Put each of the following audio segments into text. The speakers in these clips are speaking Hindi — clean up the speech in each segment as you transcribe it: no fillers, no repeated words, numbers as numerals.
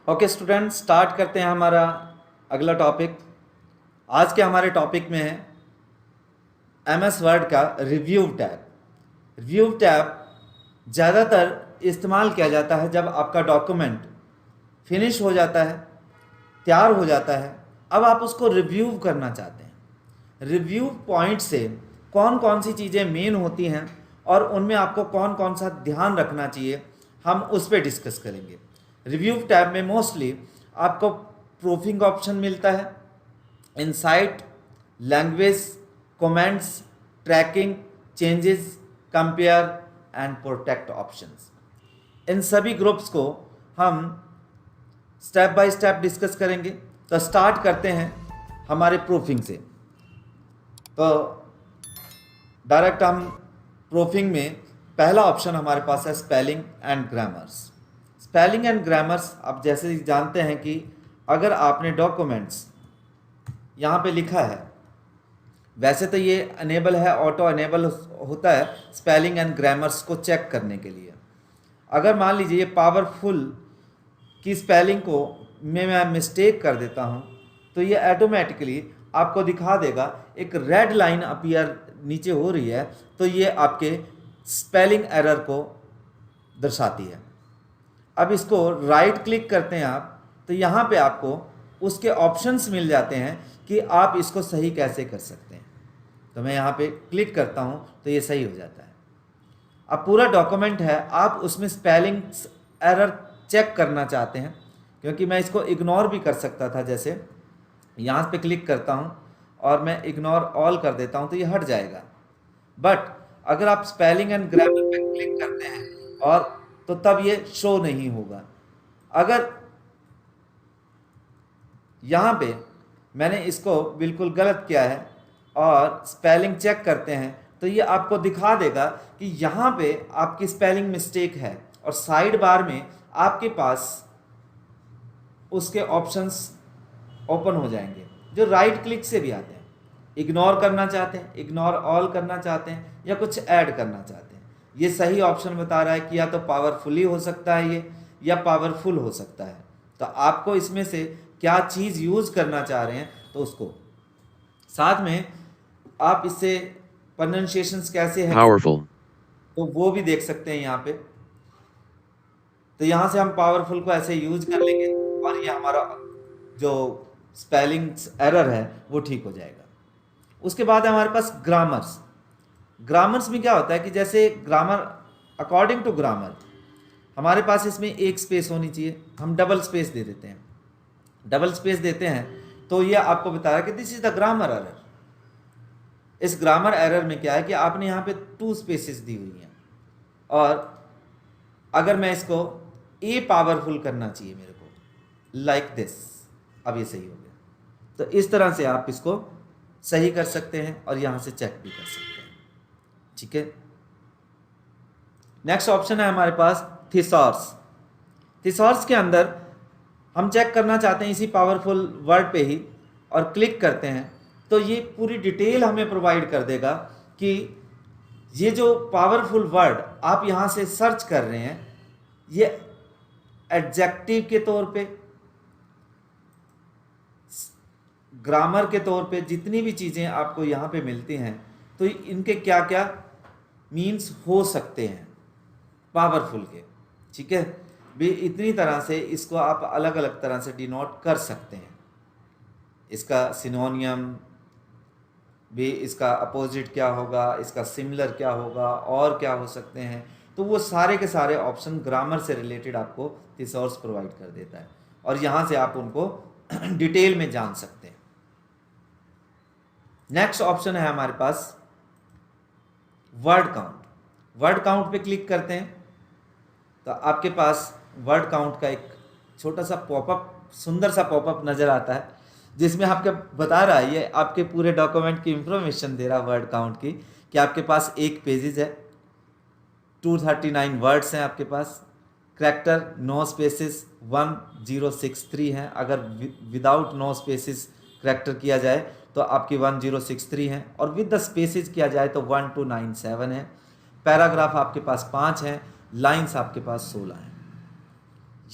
ओके स्टूडेंट, स्टार्ट करते हैं हमारा अगला टॉपिक। आज के हमारे टॉपिक में है एमएस वर्ड का रिव्यू टैब। रिव्यू टैब ज़्यादातर इस्तेमाल किया जाता है जब आपका डॉक्यूमेंट फिनिश हो जाता है, तैयार हो जाता है, अब आप उसको रिव्यू करना चाहते हैं। रिव्यू पॉइंट से कौन कौन सी चीज़ें मेन होती हैं और उनमें आपको कौन कौन सा ध्यान रखना चाहिए, हम उस पर डिस्कस करेंगे। रिव्यू टैब में मोस्टली आपको प्रूफिंग ऑप्शन मिलता है, insight, language, comments, tracking, changes, compare and protect options. इन सभी ग्रुप्स को हम स्टेप बाय स्टेप डिस्कस करेंगे। तो स्टार्ट करते हैं हमारे प्रूफिंग से। तो डायरेक्ट हम प्रूफिंग में पहला ऑप्शन हमारे पास है spelling and grammars. Spelling and grammars आप जैसे ही जानते हैं कि अगर आपने डॉक्यूमेंट्स यहाँ पे लिखा है, वैसे तो ये अनेबल है, ऑटो अनेबल होता है स्पेलिंग एंड ग्रामर्स को चेक करने के लिए। अगर मान लीजिए ये पावरफुल की स्पेलिंग को मैं मिस्टेक कर देता हूँ तो ये ऑटोमेटिकली आपको दिखा देगा, एक रेड लाइन अपीयर नीचे हो रही है, तो ये आपके स्पेलिंग एरर को दर्शाती है। अब इसको राइट क्लिक करते हैं आप, तो यहाँ पे आपको उसके ऑप्शंस मिल जाते हैं कि आप इसको सही कैसे कर सकते हैं। तो मैं यहाँ पे क्लिक करता हूँ तो ये सही हो जाता है। अब पूरा डॉक्यूमेंट है, आप उसमें स्पेलिंग एरर चेक करना चाहते हैं, क्योंकि मैं इसको इग्नोर भी कर सकता था। जैसे यहाँ पे क्लिक करता हूँ और मैं इग्नोर ऑल कर देता हूँ तो ये हट जाएगा। बट अगर आप स्पेलिंग एंड ग्रामर पे क्लिक करते हैं और तो तब ये शो नहीं होगा। अगर यहाँ पे मैंने इसको बिल्कुल गलत किया है और स्पेलिंग चेक करते हैं तो ये आपको दिखा देगा कि यहाँ पे आपकी स्पेलिंग मिस्टेक है, और साइड बार में आपके पास उसके ऑप्शंस ओपन हो जाएंगे जो राइट क्लिक से भी आते हैं। इग्नोर करना चाहते हैं, इग्नोर ऑल करना चाहते हैं, या कुछ ऐड करना चाहते हैं। ये सही ऑप्शन बता रहा है कि या तो पावरफुली हो सकता है ये, या पावरफुल हो सकता है। तो आपको इसमें से क्या चीज़ यूज़ करना चाह रहे हैं तो उसको साथ में आप इससे प्रोनाउंसिएशंस कैसे है Powerful. तो वो भी देख सकते हैं यहाँ पे। तो यहाँ से हम पावरफुल को ऐसे यूज कर लेंगे और ये हमारा जो स्पेलिंग एरर है वो ठीक हो जाएगा। उसके बाद है हमारे पास ग्रामर्स। ग्रामर्स में क्या होता है कि जैसे ग्रामर, अकॉर्डिंग टू ग्रामर हमारे पास इसमें एक स्पेस होनी चाहिए, हम डबल स्पेस दे देते हैं। डबल स्पेस देते हैं तो ये आपको बता रहा है कि this is the grammar error. इस ग्रामर एरर में क्या है कि आपने यहाँ पे 2 स्पेसेस दी हुई हैं, और अगर मैं इसको ए पावरफुल करना चाहिए मेरे को, लाइक दिस, अब ये सही हो गया। तो इस तरह से आप इसको सही कर सकते हैं और यहाँ से चेक भी कर सकते हैं। ठीक है, नेक्स्ट ऑप्शन है हमारे पास थिसॉर्स। थिसॉर्स के अंदर हम चेक करना चाहते हैं इसी पावरफुल वर्ड पे ही, और क्लिक करते हैं तो ये पूरी डिटेल हमें प्रोवाइड कर देगा कि ये जो पावरफुल वर्ड आप यहाँ से सर्च कर रहे हैं, ये एडजेक्टिव के तौर पे, ग्रामर के तौर पे, जितनी भी चीज़ें आपको यहाँ पे मिलती हैं तो इनके क्या क्या मीन्स हो सकते हैं पावरफुल के। ठीक है, भी इतनी तरह से इसको आप अलग अलग तरह से डिनोट कर सकते हैं। इसका सिनोनियम भी, इसका अपोजिट क्या होगा, इसका सिमिलर क्या होगा, और क्या हो सकते हैं, तो वो सारे के सारे ऑप्शन ग्रामर से रिलेटेड आपको थिसॉर्स प्रोवाइड कर देता है, और यहाँ से आप उनको डिटेल में जान सकते हैं। नेक्स्ट ऑप्शन है हमारे पास वर्ड काउंट। वर्ड काउंट पे क्लिक करते हैं तो आपके पास वर्ड काउंट का एक छोटा सा पॉपअप, सुंदर सा पॉपअप नज़र आता है, जिसमें आपके बता रहा है, ये आपके पूरे डॉक्यूमेंट की इंफॉर्मेशन दे रहा है वर्ड काउंट की, कि आपके पास एक पेजेस है, 239 वर्ड्स हैं आपके पास, करैक्टर नो स्पेसिस 1063 हैं। अगर विदाउट नो स्पेसिस करैक्टर किया जाए तो आपकी 1063 हैं, और विद द स्पेसिस किया जाए तो 1297 है। पैराग्राफ आपके पास 5 हैं, लाइंस आपके पास 16 हैं।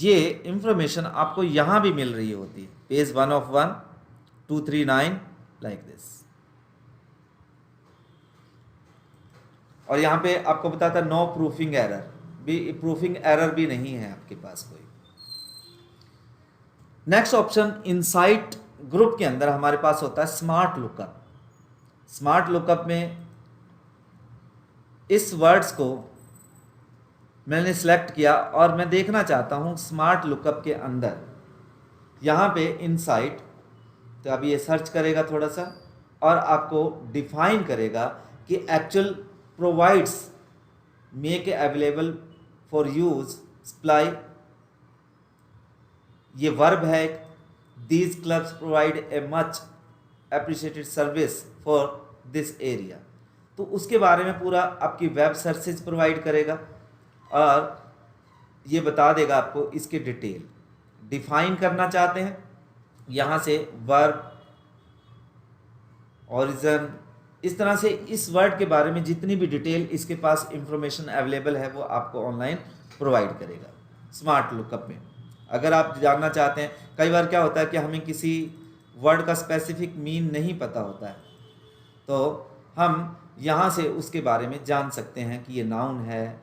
ये इंफॉर्मेशन आपको यहाँ भी मिल रही होती है, पेज 1 of 1, 2, 3, 9 लाइक दिस। और यहाँ पे आपको बताता नो प्रूफिंग एरर, भी प्रूफिंग एरर भी नहीं है आपके पास कोई। नेक्स्ट ऑप्शन इनसाइट ग्रुप के अंदर हमारे पास होता है स्मार्ट लुकअप। स्मार्ट लुकअप में इस वर्ड्स को मैंने सेलेक्ट किया और मैं देखना चाहता हूं स्मार्ट लुकअप के अंदर यहाँ पे इनसाइट, तो अभी ये सर्च करेगा थोड़ा सा और आपको डिफाइन करेगा कि actual provides make available for use supply, ये वर्ब है। These clubs provide a much appreciated service for this area, तो उसके बारे में पूरा आपकी वेब सर्विसेज प्रोवाइड करेगा और ये बता देगा आपको इसके डिटेल। डिफाइन करना चाहते हैं, यहाँ से वर्ब, ओरिजिन, इस तरह से इस वर्ड के बारे में जितनी भी डिटेल इसके पास इंफॉर्मेशन अवेलेबल है वो आपको ऑनलाइन प्रोवाइड करेगा स्मार्ट लुकअप में। अगर आप जानना चाहते हैं, कई बार क्या होता है कि हमें किसी वर्ड का स्पेसिफिक मीन नहीं पता होता है, तो हम यहाँ से उसके बारे में जान सकते हैं कि ये नाउन है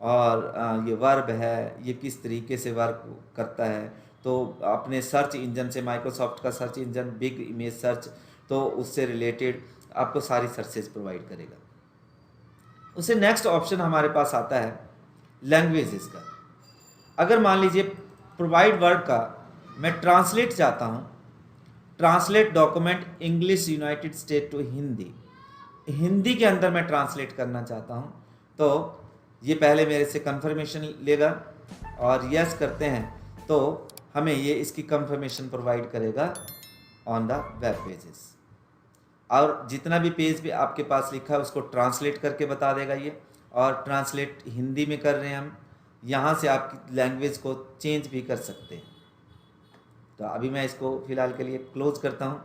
और ये वर्ब है, ये किस तरीके से वर्क करता है। तो अपने सर्च इंजन से, माइक्रोसॉफ्ट का search engine big image search, तो उससे रिलेटेड आपको सारी सर्चेज प्रोवाइड करेगा। उससे नेक्स्ट ऑप्शन हमारे पास आता है लैंग्वेजेस का। अगर मान लीजिए प्रोवाइड वर्ड का मैं ट्रांसलेट चाहता हूँ, translate document English United State to Hindi, Hindi के अंदर मैं ट्रांसलेट करना चाहता हूँ, तो ये पहले मेरे से कंफर्मेशन लेगा और यस करते हैं तो हमें ये इसकी कंफर्मेशन प्रोवाइड करेगा ऑन द वेब पेजेस। और जितना भी पेज भी आपके पास लिखा है उसको ट्रांसलेट करके बता देगा ये। और ट्रांसलेट हिंदी में कर रहे हैं हम, यहाँ से आपकी लैंग्वेज को चेंज भी कर सकते हैं। तो अभी मैं इसको फिलहाल के लिए क्लोज करता हूँ।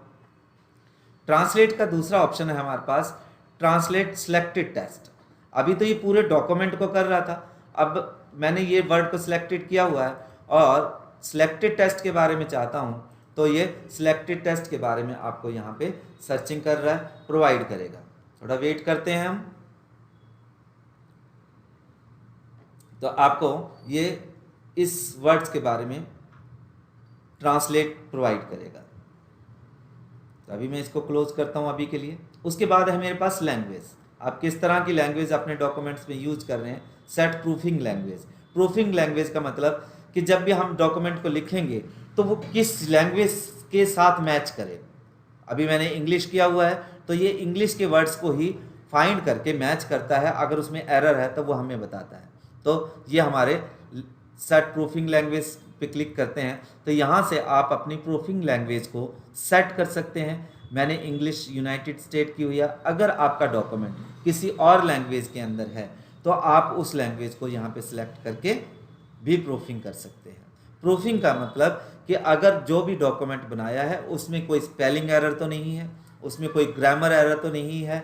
ट्रांसलेट का दूसरा ऑप्शन है हमारे पास ट्रांसलेट सिलेक्टेड टेक्स्ट। अभी तो ये पूरे डॉक्यूमेंट को कर रहा था, अब मैंने ये वर्ड को सिलेक्टेड किया हुआ है और सिलेक्टेड टेक्स्ट के बारे में चाहता हूँ, तो ये सिलेक्टेड टेक्स्ट के बारे में आपको यहाँ पे सर्चिंग कर रहा है, प्रोवाइड करेगा। थोड़ा वेट करते हैं हम, तो आपको ये इस वर्ड्स के बारे में ट्रांसलेट प्रोवाइड करेगा। तो अभी मैं इसको क्लोज करता हूँ अभी के लिए। उसके बाद है मेरे पास लैंग्वेज, आप किस तरह की लैंग्वेज अपने डॉक्यूमेंट्स में यूज कर रहे हैं। Set proofing language. Proofing language का मतलब कि जब भी हम डॉक्यूमेंट को लिखेंगे तो वो किस लैंग्वेज के साथ मैच करे। अभी मैंने इंग्लिश किया हुआ है तो ये इंग्लिश के वर्ड्स को ही फाइंड करके मैच करता है, अगर उसमें एरर है तो वो हमें बताता है। तो ये हमारे सेट प्रूफिंग लैंग्वेज पे क्लिक करते हैं तो यहाँ से आप अपनी प्रूफिंग लैंग्वेज को सेट कर सकते हैं। मैंने इंग्लिश यूनाइटेड स्टेट की हुई है। अगर आपका डॉक्यूमेंट किसी और लैंग्वेज के अंदर है तो आप उस लैंग्वेज को यहाँ पे सिलेक्ट करके भी प्रूफिंग कर सकते हैं। प्रूफिंग का मतलब कि अगर जो भी डॉक्यूमेंट बनाया है उसमें कोई स्पेलिंग एरर तो नहीं है, उसमें कोई ग्रामर एरर तो नहीं है,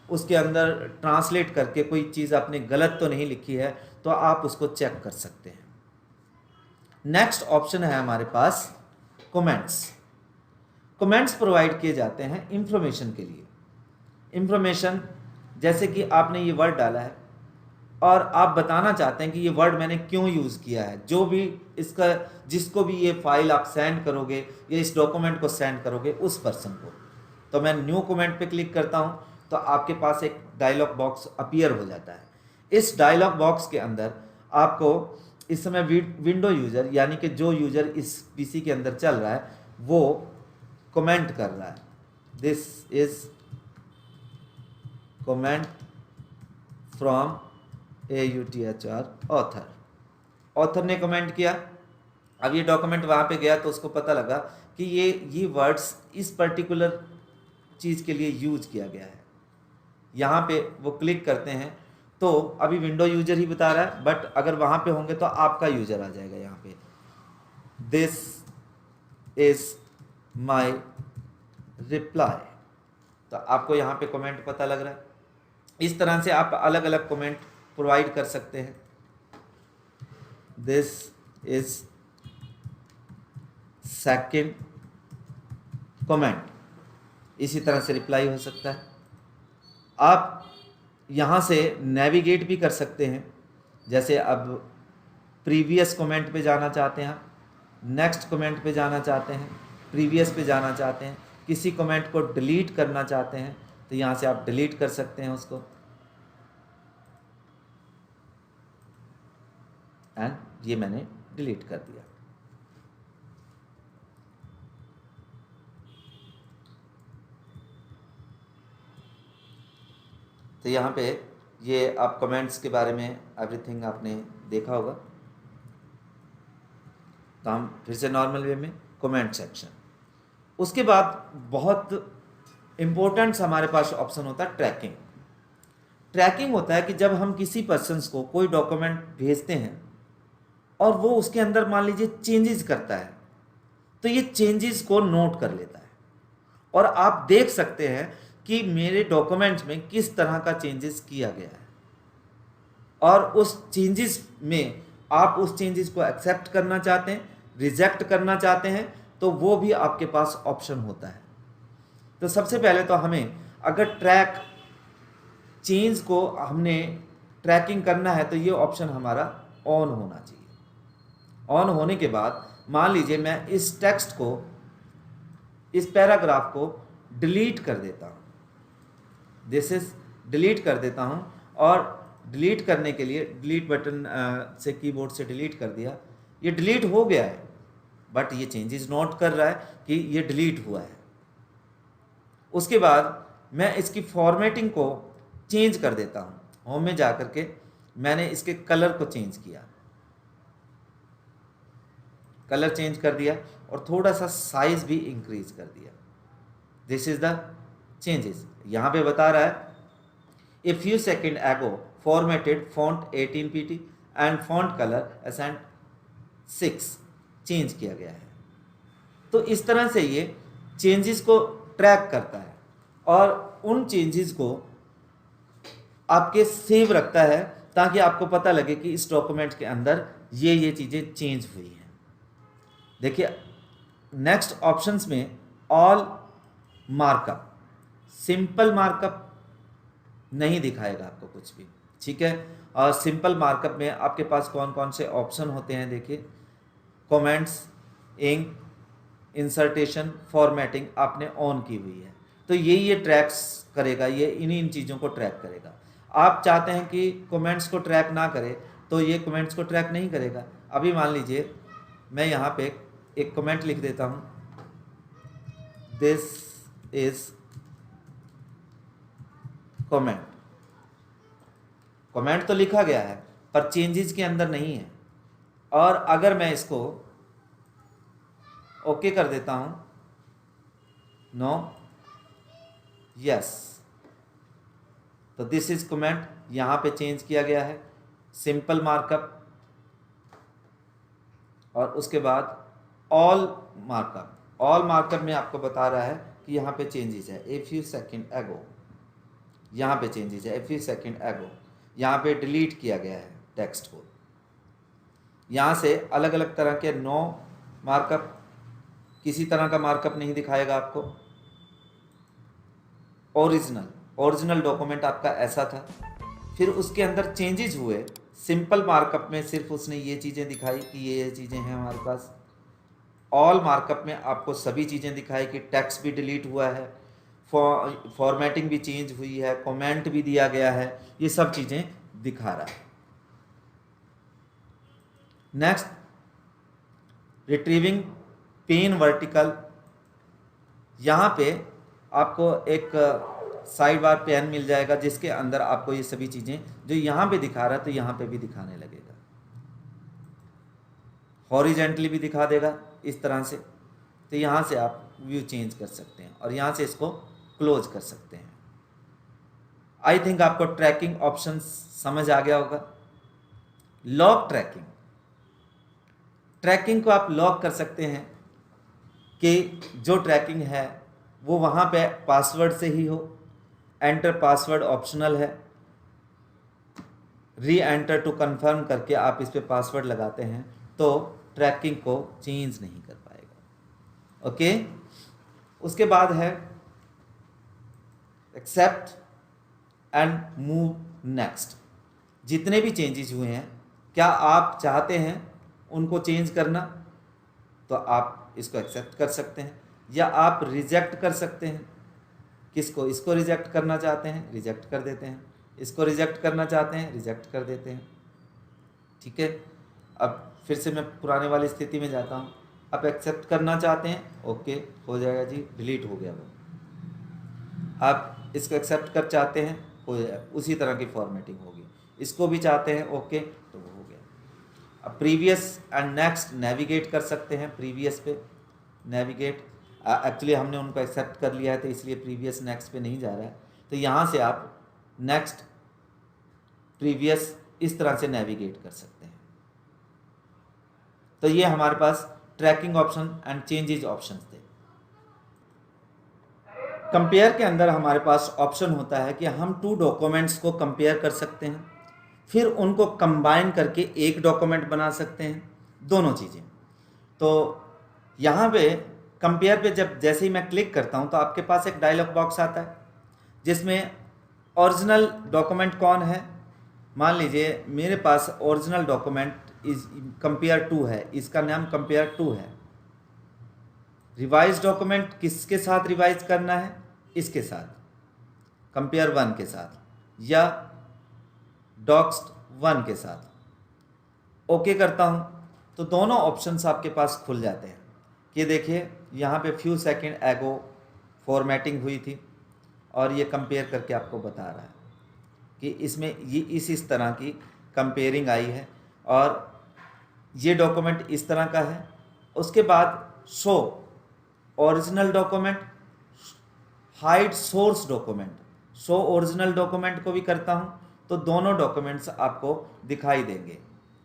उसके अंदर ट्रांसलेट करके कोई चीज़ आपने गलत तो नहीं लिखी है, तो आप उसको चेक कर सकते हैं। नेक्स्ट ऑप्शन है हमारे पास कमेंट्स। कमेंट्स प्रोवाइड किए जाते हैं इंफॉर्मेशन के लिए। इंफॉर्मेशन जैसे कि आपने ये वर्ड डाला है और आप बताना चाहते हैं कि ये वर्ड मैंने क्यों यूज़ किया है। जो भी इसका, जिसको भी ये फाइल आप सेंड करोगे या इस डॉक्यूमेंट को सेंड करोगे उस पर्सन को, तो मैं न्यू कमेंट पे क्लिक करता हूँ तो आपके पास एक डायलॉग बॉक्स अपीयर हो जाता है। इस डायलॉग बॉक्स के अंदर आपको इस समय विंडो यूज़र यानी कि जो यूज़र इस पीसी के अंदर चल रहा है वो कमेंट कर रहा है, this is comment from AUTHR author. Author ने कमेंट किया। अब ये डॉक्यूमेंट वहाँ पे गया तो उसको पता लगा कि ये वर्ड्स इस पर्टिकुलर चीज़ के लिए यूज किया गया है। यहाँ पे वो क्लिक करते हैं तो अभी विंडो यूजर ही बता रहा है, बट अगर वहाँ पे होंगे तो आपका यूजर आ जाएगा यहाँ पे, दिस इज माई रिप्लाई। तो आपको यहाँ पे कमेंट पता लग रहा है। इस तरह से आप अलग अलग कमेंट प्रोवाइड कर सकते हैं। दिस इज सेकंड कमेंट, इसी तरह से रिप्लाई हो सकता है। आप यहाँ से नेविगेट भी कर सकते हैं, जैसे अब प्रीवियस कमेंट पे जाना चाहते हैं, नेक्स्ट कमेंट पे जाना चाहते हैं, प्रीवियस पे जाना चाहते हैं, किसी कमेंट को डिलीट करना चाहते हैं तो यहाँ से आप डिलीट कर सकते हैं उसको, एंड ये मैंने डिलीट कर दिया। तो यहाँ पे ये आप कमेंट्स के बारे में एवरीथिंग आपने देखा होगा। तो हम फिर से नॉर्मल वे में कमेंट सेक्शन, उसके बाद बहुत इम्पोर्टेंट हमारे पास ऑप्शन होता है ट्रैकिंग। ट्रैकिंग होता है कि जब हम किसी पर्सन्स को कोई डॉक्यूमेंट भेजते हैं और वो उसके अंदर मान लीजिए चेंजेस करता है, तो ये चेंजेस को नोट कर लेता है और आप देख सकते हैं कि मेरे डॉक्यूमेंट्स में किस तरह का चेंजेस किया गया है, और उस चेंजेस में आप उस चेंजेस को एक्सेप्ट करना चाहते हैं, रिजेक्ट करना चाहते हैं, तो वो भी आपके पास ऑप्शन होता है। तो सबसे पहले तो हमें अगर ट्रैक चेंज को हमने ट्रैकिंग करना है तो ये ऑप्शन हमारा ऑन होना चाहिए। ऑन होने के बाद मान लीजिए मैं इस टेक्स्ट को, इस पैराग्राफ को डिलीट कर देता हूँ, दिस इज डिलीट कर देता हूँ, और डिलीट करने के लिए डिलीट बटन से कीबोर्ड से डिलीट कर दिया, ये डिलीट हो गया है, बट ये चेंजेस नोट कर रहा है कि ये डिलीट हुआ है। उसके बाद मैं इसकी फॉर्मेटिंग को चेंज कर देता हूँ, होम में जा कर के मैंने इसके कलर को चेंज किया, कलर चेंज कर दिया और थोड़ा सा साइज भी इंक्रीज कर दिया। This is the changes. यहाँ पे बता रहा है a few second ago formatted font 18 pt and font colour accent 6 change किया गया है। तो इस तरह से ये चेंजेस को ट्रैक करता है और उन चेंजेस को आपके सेव रखता है ताकि आपको पता लगे कि इस डॉक्यूमेंट के अंदर ये चीज़ें चेंज हुई हैं। देखिए नेक्स्ट ऑप्शंस में ऑल मार्कअप, सिंपल मार्कअप नहीं दिखाएगा आपको कुछ भी, ठीक है। और सिंपल मार्कअप में आपके पास कौन कौन से ऑप्शन होते हैं, देखिए कमेंट्स, इंक, इंसर्टेशन, फॉर्मेटिंग आपने ऑन की हुई है, तो ये ट्रैक्स करेगा, ये इन चीज़ों को ट्रैक करेगा। आप चाहते हैं कि कमेंट्स को ट्रैक ना करे तो ये कमेंट्स को ट्रैक नहीं करेगा। अभी मान लीजिए मैं यहाँ पे एक कमेंट लिख देता हूँ, दिस इज कमेंट। कमेंट तो लिखा गया है पर चेंजेस के अंदर नहीं है, और अगर मैं इसको ओके कर देता हूं, नो, यस, तो दिस इज कमेंट, यहां पे चेंज किया गया है, सिंपल मार्कअप, और उसके बाद ऑल मार्कअप। ऑल मार्कअप में आपको बता रहा है कि यहाँ पे चेंजेस है, ए फ्यू सेकेंड एगो, यहाँ पे चेंजेस है, ए फ्यू सेकेंड एगो, यहाँ पे डिलीट किया गया है टेक्स्ट को। यहाँ से अलग अलग तरह के 9 मार्कअप, किसी तरह का मार्कअप नहीं दिखाएगा आपको। ओरिजिनल डॉक्यूमेंट आपका ऐसा था, फिर उसके अंदर चेंजेस हुए, सिंपल मार्कअप में सिर्फ उसने ये चीज़ें दिखाई कि ये चीज़ें हैं हमारे पास। ऑल मार्कअप में आपको सभी चीज़ें दिखाई कि टेक्स्ट भी डिलीट हुआ है, फॉर्मेटिंग भी चेंज हुई है, कमेंट भी दिया गया है, ये सब चीज़ें दिखा रहा है। नेक्स्ट, रिट्रीविंग पेन वर्टिकल, यहाँ पे आपको एक साइड बार पेन मिल जाएगा जिसके अंदर आपको ये सभी चीज़ें जो यहाँ पे दिखा रहा है तो यहाँ पे भी दिखाने लगेगा, हॉरिजेंटली भी दिखा देगा इस तरह से। तो यहाँ से आप व्यू चेंज कर सकते हैं और यहाँ से इसको क्लोज कर सकते हैं। आई थिंक आपको ट्रैकिंग ऑप्शन समझ आ गया होगा। लॉक ट्रैकिंग, ट्रैकिंग को आप लॉक कर सकते हैं कि जो ट्रैकिंग है वो वहाँ पे पासवर्ड से ही हो, एंटर पासवर्ड ऑप्शनल है, री एंटर टू कंफर्म करके आप इस पे पासवर्ड लगाते हैं तो ट्रैकिंग को चेंज नहीं कर पाएगा। ओके। उसके बाद है एक्सेप्ट एंड मूव नेक्स्ट। जितने भी चेंजेस हुए हैं, क्या आप चाहते हैं उनको चेंज करना, तो आप इसको एक्सेप्ट कर सकते हैं, या आप रिजेक्ट कर सकते हैं। किसको? इसको रिजेक्ट करना चाहते हैं, रिजेक्ट कर देते हैं। इसको रिजेक्ट करना चाहते हैं, रिजेक्ट कर देते हैं। ठीक है। अब फिर से मैं पुराने वाली स्थिति में जाता हूँ। आप एक्सेप्ट करना चाहते हैं, ओके हो जाएगा जी, डिलीट हो गया वो। आप इसको एक्सेप्ट कर चाहते हैं, हो जाएगा, उसी तरह की फॉर्मेटिंग होगी। इसको भी चाहते हैं, ओके, तो वो हो गया। अब प्रीवियस एंड नेक्स्ट नेविगेट कर सकते हैं। प्रीवियस पे नेविगेट, एक्चुअली हमने उनको एक्सेप्ट कर लिया है तो इसलिए प्रीवियस नेक्स्ट पे नहीं जा रहा है, तो यहाँ से आप नेक्स्ट प्रीवियस इस तरह से नेविगेट कर सकते हैं। तो ये हमारे पास tracking option and changes options थे। कंपेयर के अंदर हमारे पास ऑप्शन होता है कि हम 2 डॉक्यूमेंट्स को कंपेयर कर सकते हैं, फिर उनको कंबाइन करके एक डॉक्यूमेंट बना सकते हैं, दोनों चीज़ें। तो यहाँ पे कंपेयर पे जब जैसे ही मैं क्लिक करता हूँ तो आपके पास एक डायलॉग बॉक्स आता है जिसमें ओरिजिनल डॉक्यूमेंट कौन है। मान लीजिए मेरे पास original document is compare to है, इसका नाम कंपेयर टू है। रिवाइज डॉक्यूमेंट किसके साथ रिवाइज करना है? इसके साथ, कंपेयर 1 के साथ, या डॉक्स्ड 1 के साथ। ओके करता हूं तो दोनों ऑप्शंस आपके पास खुल जाते हैं। कि देखिए यहाँ पे फ्यू सेकंड एगो फॉर्मेटिंग हुई थी और ये कंपेयर करके आपको बता रहा है कि इसमें ये इस तरह की कंपेयरिंग आई है और ये डॉक्यूमेंट इस तरह का है। उसके बाद show original document, hide source document. Show original document को भी करता हूं तो दोनों डॉक्यूमेंट्स आपको दिखाई देंगे।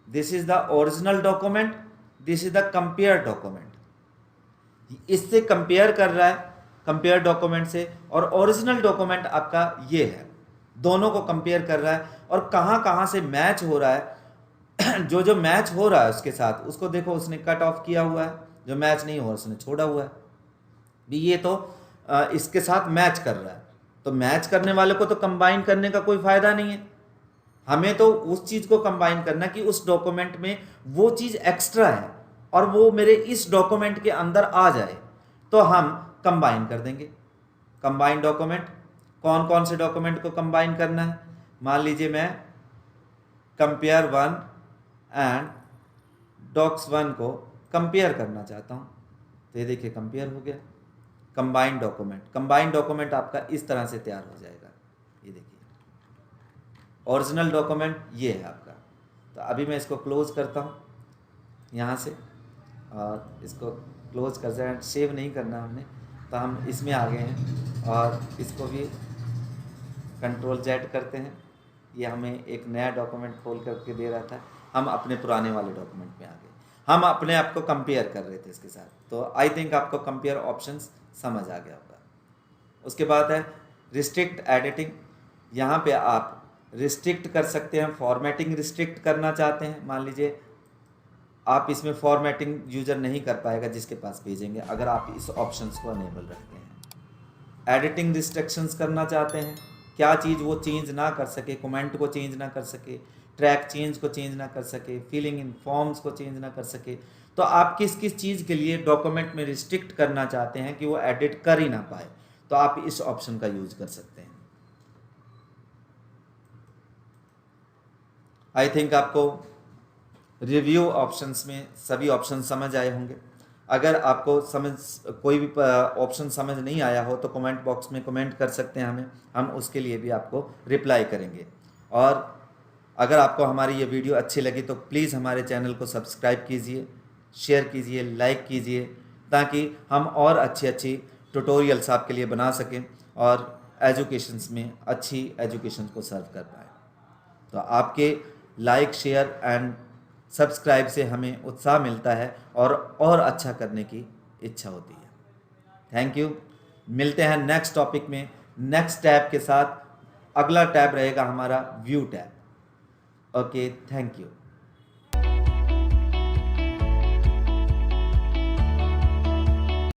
This is the original document, this is the compare document. इससे कंपेयर कर रहा है, कंपेयर डॉक्यूमेंट से, और ओरिजिनल डॉक्यूमेंट आपका ये है। दोनों को कंपेयर कर रहा है और कहाँ कहाँ से मैच हो रहा है। जो जो मैच हो रहा है उसके साथ उसको देखो, उसने कट ऑफ किया हुआ है, जो मैच नहीं हो रहा उसने छोड़ा हुआ है। भी ये तो इसके साथ मैच कर रहा है, तो मैच करने वाले को तो कंबाइन करने का कोई फायदा नहीं है। हमें तो उस चीज को कंबाइन करना कि उस डॉक्यूमेंट में वो चीज एक्स्ट्रा है और वो मेरे इस डॉक्यूमेंट के अंदर आ जाए, तो हम कंबाइन कर देंगे। कंबाइन डॉक्यूमेंट, कौन कौन से डॉक्यूमेंट को कंबाइन करना है? मान लीजिए मैं कंपेयर 1 एंड डॉक्स 1 को कंपेयर करना चाहता हूं, तो ये देखिए कंपेयर हो गया। कंबाइंड डॉक्यूमेंट, कंबाइंड डॉक्यूमेंट आपका इस तरह से तैयार हो जाएगा। ये देखिए ओरिजिनल डॉक्यूमेंट ये है आपका। तो अभी मैं इसको क्लोज करता हूँ यहाँ से, और इसको क्लोज कर जाए, सेव नहीं करना हमने, तो हम इसमें आ गए हैं और इसको भी Ctrl+Z करते हैं। ये हमें एक नया डॉक्यूमेंट खोल करके दे रहा था, हम अपने पुराने वाले डॉक्यूमेंट में आ गए। हम अपने आप को कंपेयर कर रहे थे इसके साथ। तो आई थिंक आपको कंपेयर ऑप्शंस समझ आ गया होगा। उसके बाद है रिस्ट्रिक्ट एडिटिंग। यहाँ पे आप रिस्ट्रिक्ट कर सकते हैं, फॉर्मेटिंग रिस्ट्रिक्ट करना चाहते हैं। मान लीजिए आप इसमें फॉर्मेटिंग यूजर नहीं कर पाएगा जिसके पास भेजेंगे, अगर आप इस ऑप्शंस को अनेबल रखते हैं। एडिटिंग रिस्ट्रिक्शंस करना चाहते हैं, क्या चीज़ वो चेंज ना कर सके, कमेंट को चेंज ना कर सके, ट्रैक चेंज को चेंज ना कर सके, फिलिंग इन फॉर्म्स को चेंज ना कर सके, तो आप किस किस चीज़ के लिए डॉक्यूमेंट में रिस्ट्रिक्ट करना चाहते हैं कि वो एडिट कर ही ना पाए, तो आप इस ऑप्शन का यूज कर सकते हैं। आई थिंक आपको रिव्यू ऑप्शंस में सभी ऑप्शन समझ आए होंगे। अगर आपको कोई भी ऑप्शन समझ नहीं आया हो तो कमेंट बॉक्स में कमेंट कर सकते हैं हमें, हम उसके लिए भी आपको रिप्लाई करेंगे। और अगर आपको हमारी ये वीडियो अच्छी लगी तो प्लीज़ हमारे चैनल को सब्सक्राइब कीजिए, शेयर कीजिए, लाइक कीजिए, ताकि हम और अच्छी ट्यूटोरियल्स आपके लिए बना सकें और एजुकेशंस में अच्छी एजुकेशन को सर्व कर पाएँ। तो आपके लाइक, शेयर एंड सब्सक्राइब से हमें उत्साह मिलता है और अच्छा करने की इच्छा होती है। Thank you. मिलते हैं नेक्स्ट टॉपिक में, नेक्स्ट टैब के साथ। अगला टैब रहेगा हमारा view tab. Okay, thank you.